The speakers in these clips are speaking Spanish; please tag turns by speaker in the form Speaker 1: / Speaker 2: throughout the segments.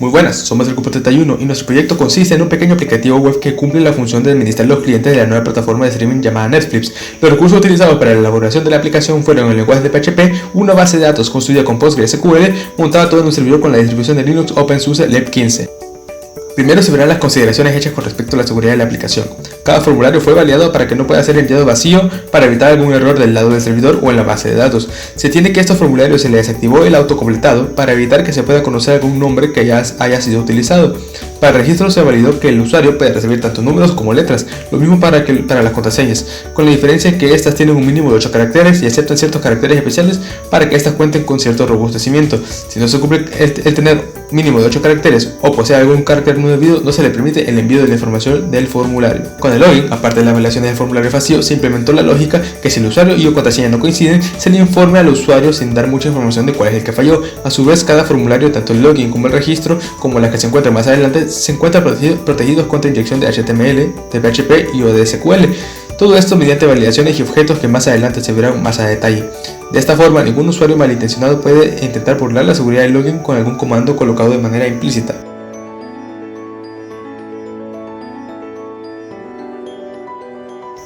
Speaker 1: Muy buenas, somos el Grupo 31 y nuestro proyecto consiste en un pequeño aplicativo web que cumple la función de administrar los clientes de la nueva plataforma de streaming llamada Netflix. Los recursos utilizados para la elaboración de la aplicación fueron el lenguaje de PHP, una base de datos construida con PostgreSQL, montada todo en un servidor con la distribución de Linux OpenSUSE LEP 15. Primero se verán las consideraciones hechas con respecto a la seguridad de la aplicación. Cada formulario fue validado para que no pueda ser enviado vacío para evitar algún error del lado del servidor o en la base de datos. Se entiende que a estos formularios se le desactivó el autocompletado para evitar que se pueda conocer algún nombre que ya haya sido utilizado. Para el registro se validó que el usuario puede recibir tanto números como letras, lo mismo para las contraseñas, con la diferencia que estas tienen un mínimo de 8 caracteres y aceptan ciertos caracteres especiales para que estas cuenten con cierto robustecimiento. Si no se cumple el tener mínimo de 8 caracteres o posee algún carácter no debido, no se le permite el envío de la información del formulario. Con el login, aparte de las validaciones del formulario vacío, se implementó la lógica que si el usuario y o contraseña no coinciden, se le informe al usuario sin dar mucha información de cuál es el que falló. A su vez, cada formulario, tanto el login como el registro, como las que se encuentran más adelante, se encuentran protegidos contra inyección de HTML, de PHP y o de SQL. Todo esto mediante validaciones y objetos que más adelante se verán más a detalle. De esta forma, ningún usuario malintencionado puede intentar burlar la seguridad del login con algún comando colocado de manera implícita.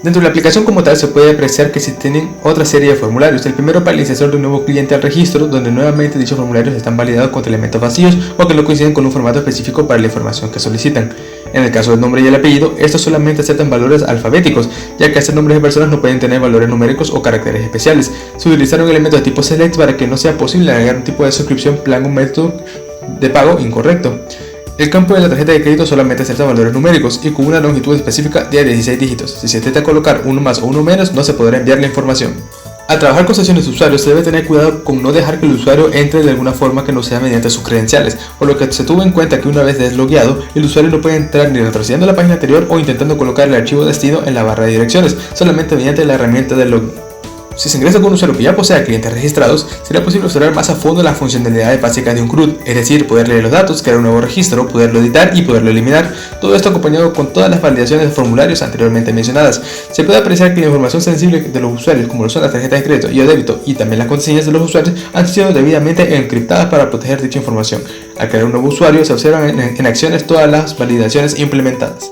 Speaker 1: Dentro de la aplicación como tal se puede apreciar que se tienen otra serie de formularios. El primero para la inserción de un nuevo cliente al registro, donde nuevamente dichos formularios están validados contra elementos vacíos o que no coinciden con un formato específico para la información que solicitan. En el caso del nombre y el apellido, estos solamente aceptan valores alfabéticos, ya que estos nombres de personas no pueden tener valores numéricos o caracteres especiales. Se utilizaron elementos de tipo select para que no sea posible agregar un tipo de suscripción, plan o método de pago incorrecto. El campo de la tarjeta de crédito solamente acepta valores numéricos y con una longitud específica de 16 dígitos. Si se intenta colocar uno más o uno menos, no se podrá enviar la información. Al trabajar con sesiones de usuarios se debe tener cuidado con no dejar que el usuario entre de alguna forma que no sea mediante sus credenciales, por lo que se tuvo en cuenta que una vez deslogueado, el usuario no puede entrar ni retrocediendo a la página anterior o intentando colocar el archivo destino en la barra de direcciones, solamente mediante la herramienta de login. Si se ingresa con un usuario que ya posea clientes registrados, será posible observar más a fondo las funcionalidades básicas de un CRUD, es decir, poder leer los datos, crear un nuevo registro, poderlo editar y poderlo eliminar. Todo esto acompañado con todas las validaciones de formularios anteriormente mencionadas. Se puede apreciar que la información sensible de los usuarios, como lo son las tarjetas de crédito y de débito y también las contraseñas de los usuarios, han sido debidamente encriptadas para proteger dicha información. Al crear un nuevo usuario se observan en acciones todas las validaciones implementadas.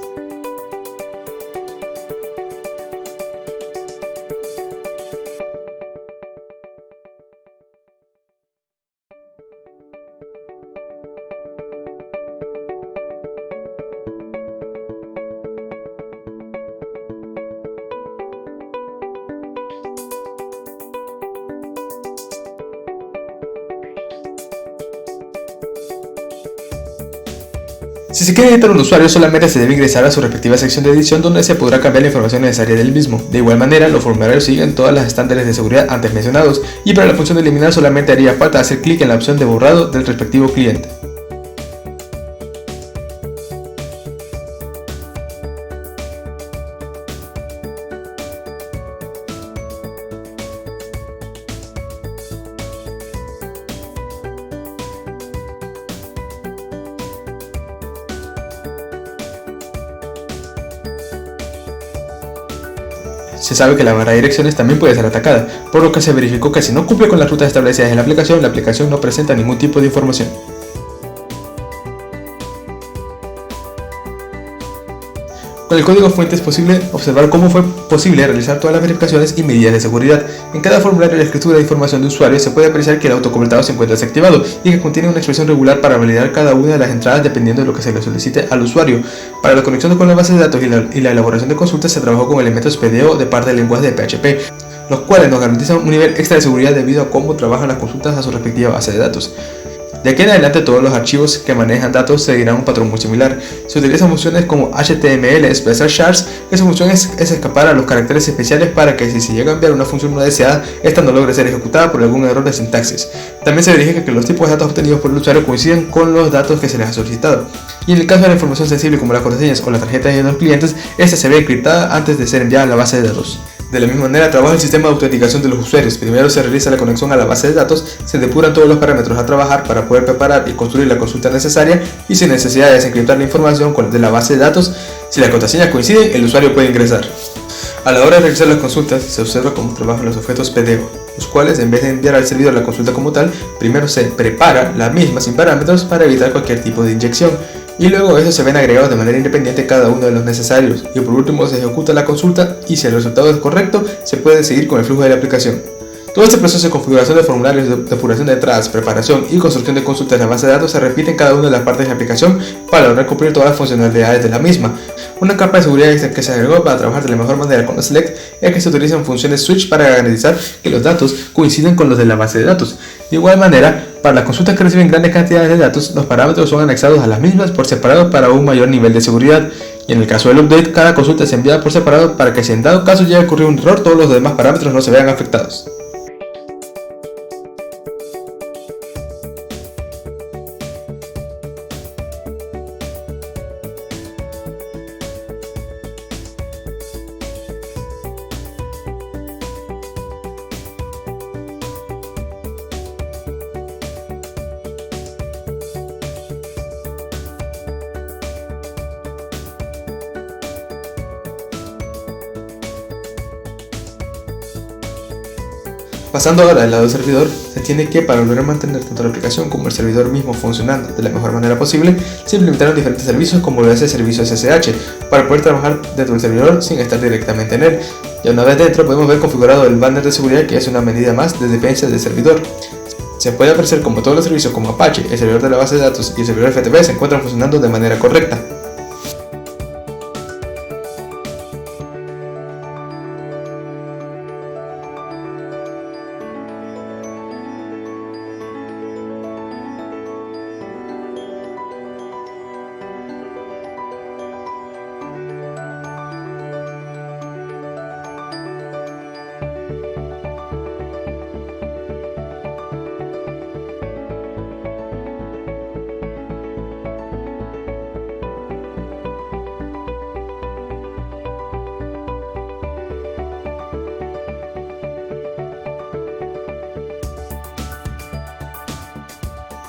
Speaker 1: Si se quiere editar un usuario, solamente se debe ingresar a su respectiva sección de edición donde se podrá cambiar la información necesaria del mismo. De igual manera, los formularios siguen todas las estándares de seguridad antes mencionados y para la función de eliminar solamente haría falta hacer clic en la opción de borrado del respectivo cliente. Se sabe que la barra de direcciones también puede ser atacada, por lo que se verificó que si no cumple con las rutas establecidas en la aplicación no presenta ningún tipo de información. Con el código fuente es posible observar cómo fue posible realizar todas las verificaciones y medidas de seguridad. En cada formulario de escritura de información de usuario se puede apreciar que el autocompletado se encuentra desactivado y que contiene una expresión regular para validar cada una de las entradas dependiendo de lo que se le solicite al usuario. Para la conexión con la base de datos y la elaboración de consultas se trabajó con elementos PDO de parte del lenguaje de PHP, los cuales nos garantizan un nivel extra de seguridad debido a cómo trabajan las consultas a su respectiva base de datos. De aquí en adelante todos los archivos que manejan datos seguirán un patrón muy similar. Se utilizan funciones como HTML Special Shards, que su función es escapar a los caracteres especiales para que si se llega a enviar una función no deseada, esta no logre ser ejecutada por algún error de sintaxis. También se verifica que los tipos de datos obtenidos por el usuario coinciden con los datos que se les ha solicitado. Y en el caso de la información sensible como las contraseñas o las tarjetas de los clientes, esta se ve encriptada antes de ser enviada a la base de datos. De la misma manera trabaja el sistema de autenticación de los usuarios. Primero se realiza la conexión a la base de datos, se depuran todos los parámetros a trabajar para poder preparar y construir la consulta necesaria y sin necesidad de desencriptar la información de la base de datos, si las contraseñas coinciden, el usuario puede ingresar. A la hora de realizar las consultas se observa cómo trabajan los objetos PDO. los cuales en vez de enviar al servidor la consulta como tal, primero se prepara la misma sin parámetros para evitar cualquier tipo de inyección, y luego esos se ven agregados de manera independiente cada uno de los necesarios, y por último se ejecuta la consulta y si el resultado es correcto, se puede seguir con el flujo de la aplicación. Todo este proceso de configuración de formularios, de depuración de entradas, preparación y construcción de consultas en la base de datos se repite en cada una de las partes de la aplicación para lograr cumplir todas las funcionalidades de la misma. Una capa de seguridad que se agregó para trabajar de la mejor manera con los select es que se utilizan funciones switch para garantizar que los datos coinciden con los de la base de datos. De igual manera, para las consultas que reciben grandes cantidades de datos, los parámetros son anexados a las mismas por separado para un mayor nivel de seguridad. Y en el caso del update, cada consulta es enviada por separado para que si en dado caso llegue a ocurrir un error, todos los demás parámetros no se vean afectados. Pasando ahora al lado del servidor, se tiene que, para lograr mantener tanto la aplicación como el servidor mismo funcionando de la mejor manera posible, se implementaron diferentes servicios como lo es el servicio SSH, para poder trabajar dentro del servidor sin estar directamente en él. Ya una vez dentro podemos ver configurado el banner de seguridad, que es una medida más de defensa del servidor. Se puede apreciar como todos los servicios como Apache, el servidor de la base de datos y el servidor FTP se encuentran funcionando de manera correcta.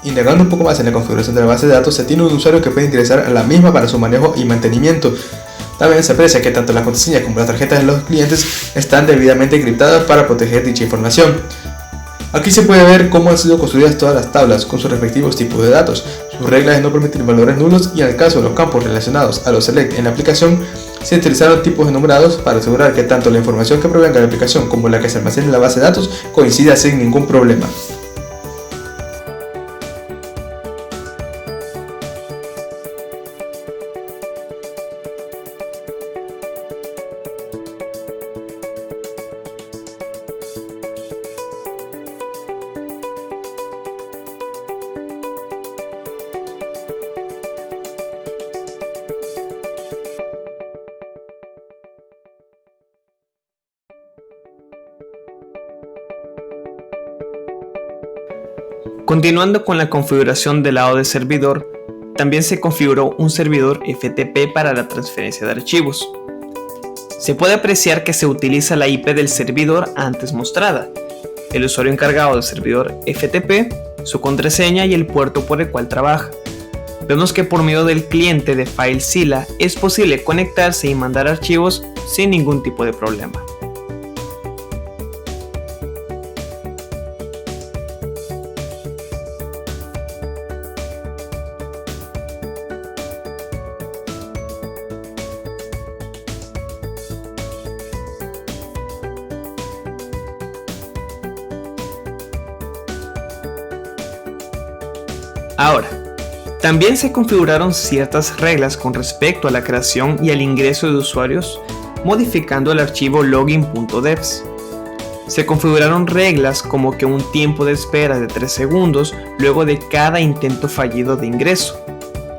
Speaker 1: Indagando un poco más en la configuración de la base de datos, se tiene un usuario que puede ingresar a la misma para su manejo y mantenimiento. También se aprecia que tanto las contraseñas como las tarjetas de los clientes están debidamente encriptadas para proteger dicha información. Aquí se puede ver cómo han sido construidas todas las tablas con sus respectivos tipos de datos, sus reglas de no permitir valores nulos y en el caso de los campos relacionados a los select en la aplicación, se utilizaron tipos enumerados para asegurar que tanto la información que provenga de la aplicación como la que se almacena en la base de datos coincida sin ningún problema.
Speaker 2: Continuando con la configuración del lado del servidor, también se configuró un servidor FTP para la transferencia de archivos. Se puede apreciar que se utiliza la IP del servidor antes mostrada, el usuario encargado del servidor FTP, su contraseña y el puerto por el cual trabaja. Vemos que por medio del cliente de FileZilla es posible conectarse y mandar archivos sin ningún tipo de problema. Ahora, también se configuraron ciertas reglas con respecto a la creación y al ingreso de usuarios, modificando el archivo login.devs. Se configuraron reglas como que un tiempo de espera de 3 segundos luego de cada intento fallido de ingreso,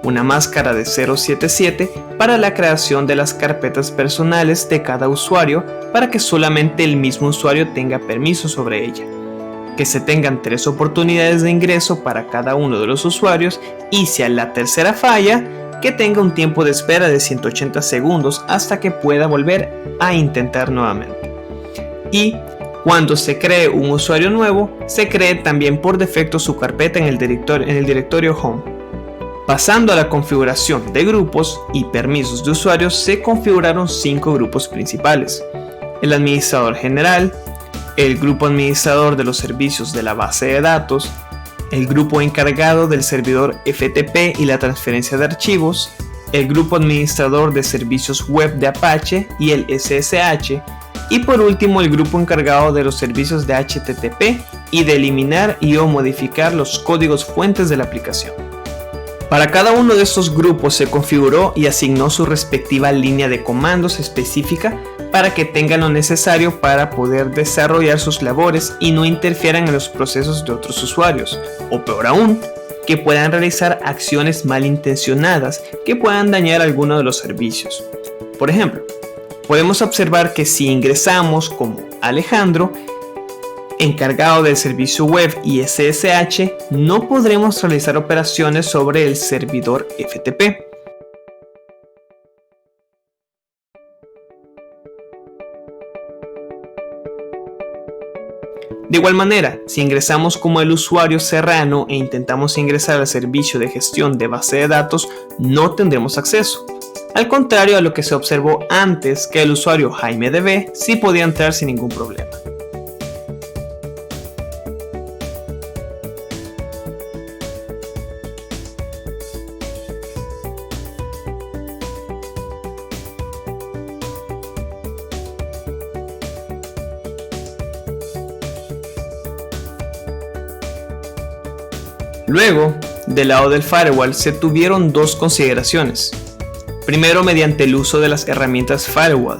Speaker 2: una máscara de 077 para la creación de las carpetas personales de cada usuario para que solamente el mismo usuario tenga permiso sobre ella, que se tengan 3 oportunidades de ingreso para cada uno de los usuarios y si a la tercera falla, que tenga un tiempo de espera de 180 segundos hasta que pueda volver a intentar nuevamente. Y cuando se cree un usuario nuevo, se cree también por defecto su carpeta en el directorio Home. Pasando a la configuración de grupos y permisos de usuarios, se configuraron 5 grupos principales: el administrador general, el grupo administrador de los servicios de la base de datos, el grupo encargado del servidor FTP y la transferencia de archivos, el grupo administrador de servicios web de Apache y el SSH, y por último el grupo encargado de los servicios de HTTP y de eliminar y o modificar los códigos fuentes de la aplicación. Para cada uno de estos grupos se configuró y asignó su respectiva línea de comandos específica para que tengan lo necesario para poder desarrollar sus labores y no interfieran en los procesos de otros usuarios, o peor aún, que puedan realizar acciones malintencionadas que puedan dañar alguno de los servicios. Por ejemplo, podemos observar que si ingresamos como Alejandro, encargado del servicio web y SSH, no podremos realizar operaciones sobre el servidor FTP. De igual manera, si ingresamos como el usuario Serrano e intentamos ingresar al servicio de gestión de base de datos, no tendremos acceso. Al contrario a lo que se observó antes, que el usuario JaimeDB sí podía entrar sin ningún problema. Luego, del lado del firewall se tuvieron dos consideraciones. Primero, mediante el uso de las herramientas firewall,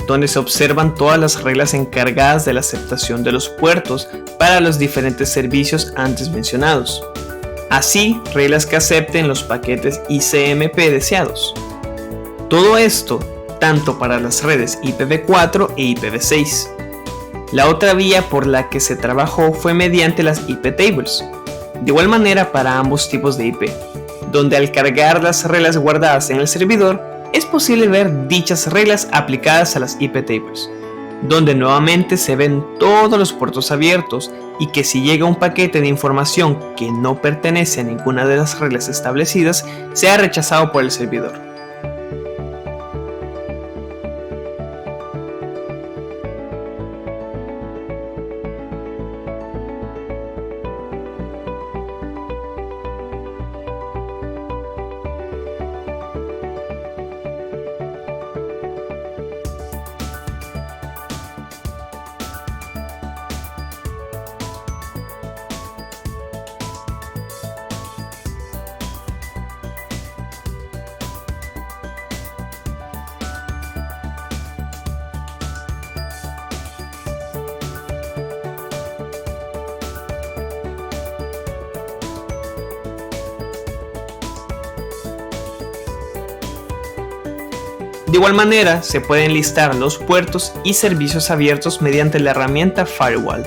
Speaker 2: donde se observan todas las reglas encargadas de la aceptación de los puertos para los diferentes servicios antes mencionados. Así, reglas que acepten los paquetes ICMP deseados. Todo esto, tanto para las redes IPv4 e IPv6. La otra vía por la que se trabajó fue mediante las IP tables. De igual manera para ambos tipos de IP, donde al cargar las reglas guardadas en el servidor, es posible ver dichas reglas aplicadas a las IP tables, donde nuevamente se ven todos los puertos abiertos y que si llega un paquete de información que no pertenece a ninguna de las reglas establecidas, sea rechazado por el servidor. De igual manera, se pueden listar los puertos y servicios abiertos mediante la herramienta Firewall.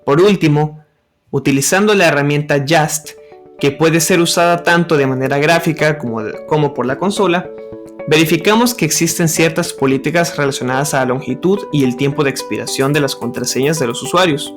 Speaker 2: Por último, utilizando la herramienta Just, que puede ser usada tanto de manera gráfica como por la consola, verificamos que existen ciertas políticas relacionadas a la longitud y el tiempo de expiración de las contraseñas de los usuarios.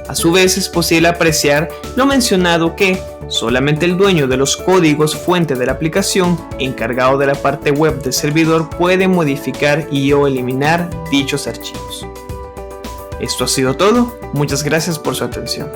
Speaker 2: A su vez es posible apreciar lo mencionado que solamente el dueño de los códigos fuente de la aplicación, encargado de la parte web del servidor, puede modificar y/o eliminar dichos archivos. Esto ha sido todo, muchas gracias por su atención.